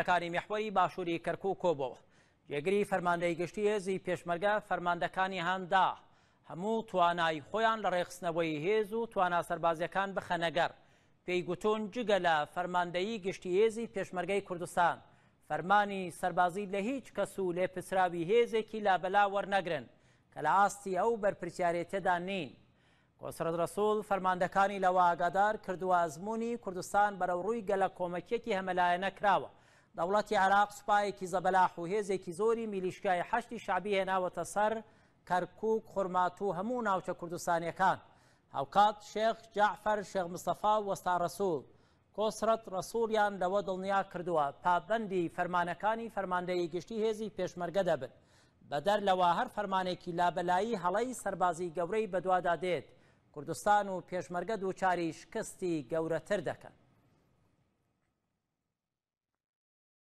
کاری میحوەری باشووری کەرکووک کۆبەوە جێگری فەرماندەی گشتی هێزی پێشمەرگە فەرماندەکانی هەندا هەموو توانای خۆیان لە ڕێخستنەوەی هێز و توانا سەربازیەکان بخەنەگەر پێی گوتون جگە لە فەرماندەیی گشتی هێزی پێشمەرگەی کوردستان فەرمانی سەربازی لە هیچ کەس و لێپرسراوی هێزێکی لابەلا وەرنەگرن کە لە ئاستی ئەو بەرپرسیارەتیەدا نین. کۆسرەت ڕەسوول فەرماندەکانی لەوە ئاگادار کردووە ئەزموونی کوردستان بەرەو ڕووی گەلە کۆمەکیەکی هەمەلایەنە کراوە. دەوڵەتی عێراق سوپایەکی زەبەلاح و هێزێکی زۆری میلیشکای حەشتی شعبی هێناوەتە سەر کەرکووک، خورمات و هەموو ناوچە کوردستانیەکان. هاوکات شێخ جەعفەر، شێخ مستەفا و وەستا ڕەسوول کۆسرەت ڕەسوولیان لەوە دڵنیا کردووە پابەندی فەرمانەکانی فەرماندەیی گشتی هێزی پێشمەرگە دەبن. بەدەر لەوە هەر فەرمانێکی لابەلایی هەڵەی سەربازی گەورەی بەدوادا دێت کوردستان و پێشمەرگە دووچاری شکستی گەورەتر دەکەن.